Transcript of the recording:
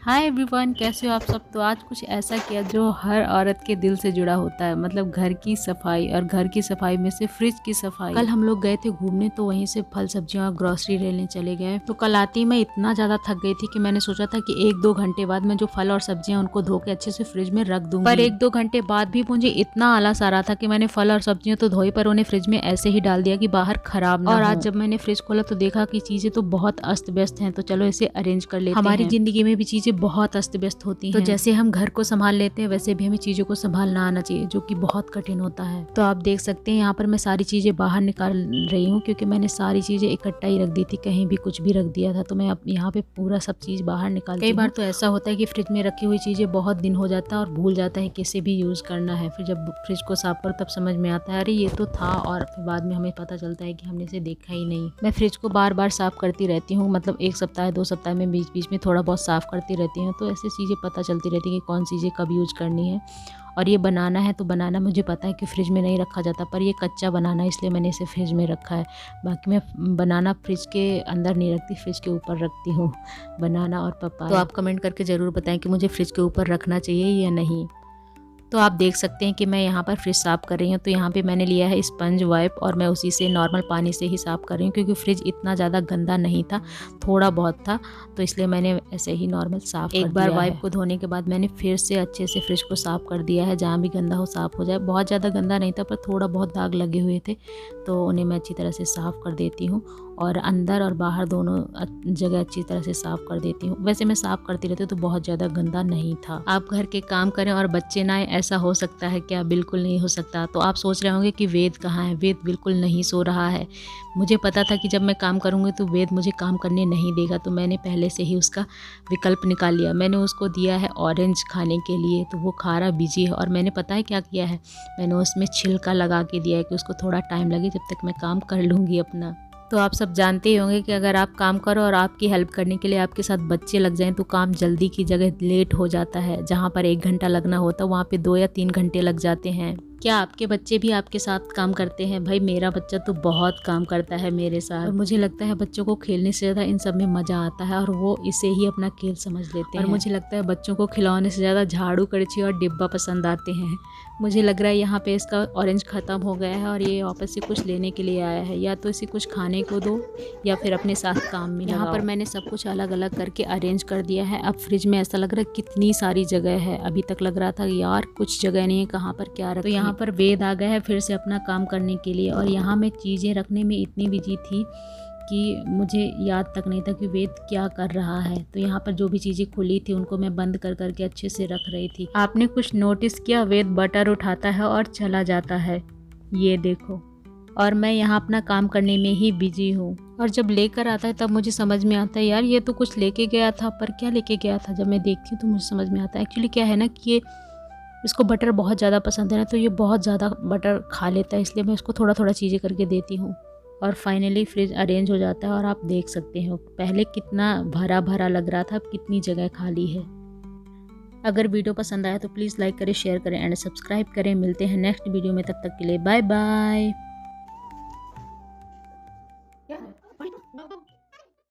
Hi everyone, कैसे हो आप सब। तो आज कुछ ऐसा किया जो हर औरत के दिल से जुड़ा होता है, मतलब घर की सफाई। और घर की सफाई में से फ्रिज की सफाई। कल हम लोग गए थे घूमने, तो वहीं से फल सब्जियां और ग्रोसरी लेने चले गए। तो कल आती मैं इतना ज़्यादा थक गई थी कि मैंने सोचा था कि 1-2 घंटे बाद मैं जो फल और सब्जियां उनको धो के अच्छे से फ्रिज में रख दूंगी। पर 1-2 घंटे बाद भी मुझे इतना आलस आ रहा था कि मैंने फल और सब्जियां तो धोई, पर उन्हें फ्रिज में ऐसे ही डाल दिया कि बाहर खराब ना हो। और आज जब मैंने फ्रिज खोला तो देखा कि चीजें तो बहुत अस्त व्यस्त हैं। तो चलो इसे अरेंज कर लेते हैं। हमारी जिंदगी में भी चीजें बहुत अस्त व्यस्त होती हैं। तो जैसे हम घर को संभाल लेते हैं, वैसे भी हमें चीजों को संभालना आना चाहिए, जो कि बहुत कठिन होता है। तो आप देख सकते हैं यहाँ पर मैं सारी चीजें बाहर निकाल रही हूँ, क्योंकि मैंने सारी चीजें इकट्ठा ही रख दी थी, कहीं भी कुछ भी रख दिया था। तो मैं अब यहाँ पे पूरा सब चीज बाहर निकाल। कई बार तो ऐसा होता है कि फ्रिज में रखी हुई चीजें बहुत दिन हो जाता है और भूल जाता है किसे भी यूज करना है। फिर जब फ्रिज को साफ करो तब समझ में आता है अरे ये तो था, और फिर बाद में हमें पता चलता है कि हमने इसे देखा ही नहीं। मैं फ्रिज को बार बार साफ करती रहती हूँ, मतलब 1 सप्ताह 2 सप्ताह में बीच बीच में थोड़ा बहुत साफ करती रहती हूँ। तो ऐसी चीज़ें पता चलती रहती है कि कौन सी चीज़ें कब यूज करनी है। और ये बनाना है तो बनाना मुझे पता है कि फ्रिज में नहीं रखा जाता, पर ये कच्चा बनाना है इसलिए मैंने इसे फ्रिज में रखा है। बाकी मैं बनाना फ्रिज के अंदर नहीं रखती, फ्रिज के ऊपर रखती हूँ, बनाना और पपाया। तो आप कमेंट करके ज़रूर बताएं कि मुझे फ्रिज के ऊपर रखना चाहिए या नहीं। तो आप देख सकते हैं कि मैं यहाँ पर फ्रिज साफ़ कर रही हूँ। तो यहाँ पे मैंने लिया है स्पंज वाइप, और मैं उसी से नॉर्मल पानी से ही साफ़ कर रही हूँ, क्योंकि फ्रिज इतना ज़्यादा गंदा नहीं था, थोड़ा बहुत था, तो इसलिए मैंने ऐसे ही नॉर्मल साफ़ कर दिया। एक बार वाइप को धोने के बाद मैंने फिर से अच्छे से फ्रिज को साफ़ कर दिया है, जहाँ भी गंदा हो साफ़ हो जाए। बहुत ज़्यादा गंदा नहीं था, पर थोड़ा बहुत दाग लगे हुए थे, तो उन्हें मैं अच्छी तरह से साफ़ कर देती हूँ, और अंदर और बाहर दोनों जगह अच्छी तरह से साफ़ कर देती हूँ। वैसे मैं साफ़ करती रहती हूँ, तो बहुत ज़्यादा गंदा नहीं था। आप घर के काम करें और बच्चे ना आए, ऐसा हो सकता है क्या? बिल्कुल नहीं हो सकता। तो आप सोच रहे होंगे कि वेद कहाँ है। वेद बिल्कुल नहीं सो रहा है। मुझे पता था कि जब मैं काम करूँगी तो वेद मुझे काम करने नहीं देगा, तो मैंने पहले से ही उसका विकल्प निकाल लिया। मैंने उसको दिया है ऑरेंज खाने के लिए, तो वो खा रहा बिजी है। और मैंने पता है क्या किया है, मैंने उसमें छिलका लगा के दिया है कि उसको थोड़ा टाइम लगे, जब तक मैं काम कर लूँगी अपना। तो आप सब जानते ही होंगे कि अगर आप काम करो और आपकी हेल्प करने के लिए आपके साथ बच्चे लग जाएं, तो काम जल्दी की जगह लेट हो जाता है। जहां पर 1 घंटा लगना होता है, वहां पे 2 या 3 घंटे लग जाते हैं। क्या आपके बच्चे भी आपके साथ काम करते हैं? भाई मेरा बच्चा तो बहुत काम करता है मेरे साथ, और मुझे लगता है बच्चों को खेलने से ज़्यादा इन सब में मज़ा आता है, और वो इसे ही अपना खेल समझ लेते हैं। और मुझे लगता है बच्चों को खिलौने से ज़्यादा झाड़ू, करछी और डिब्बा पसंद आते हैं। मुझे लग रहा है यहाँ पे इसका ऑरेंज ख़त्म हो गया है, और ये वापस से कुछ लेने के लिए आया है। या तो इसे कुछ खाने को दो, या फिर अपने साथ काम में लगाओ। यहाँ पर मैंने सब कुछ अलग अलग करके अरेंज कर दिया है। अब फ्रिज में ऐसा लग रहा है कितनी सारी जगह है। अभी तक लग रहा था यार कुछ जगह नहीं है, कहाँ पर क्या रखें। तो यहाँ पर वेद आ गया है फिर से अपना काम करने के लिए, और यहाँ मैं चीज़ें रखने में इतनी बिजी थी कि मुझे याद तक नहीं था कि वेद क्या कर रहा है। तो यहाँ पर जो भी चीज़ें खुली थी उनको मैं बंद कर करके अच्छे से रख रही थी। आपने कुछ नोटिस किया? वेद बटर उठाता है और चला जाता है, ये देखो। और मैं यहाँ अपना काम करने में ही बिजी हूँ। और जब लेकर आता है तब मुझे समझ में आता है यार ये तो कुछ लेके गया था, पर क्या लेके गया था? जब मैं देखती हूँ तो मुझे समझ में आता है एक्चुअली क्या है ना, कि ये इसको बटर बहुत ज़्यादा पसंद है ना, तो ये बहुत ज़्यादा बटर खा लेता है, इसलिए मैं उसको थोड़ा थोड़ा चीज़ें करके देती हूँ। और फाइनली फ्रिज अरेंज हो जाता है, और आप देख सकते हो पहले कितना भरा भरा लग रहा था, अब कितनी जगह खाली है। अगर वीडियो पसंद आया तो प्लीज़ लाइक करें, शेयर करें एंड सब्सक्राइब करें। मिलते हैं नेक्स्ट वीडियो में, तब तक के लिए बाय बाय।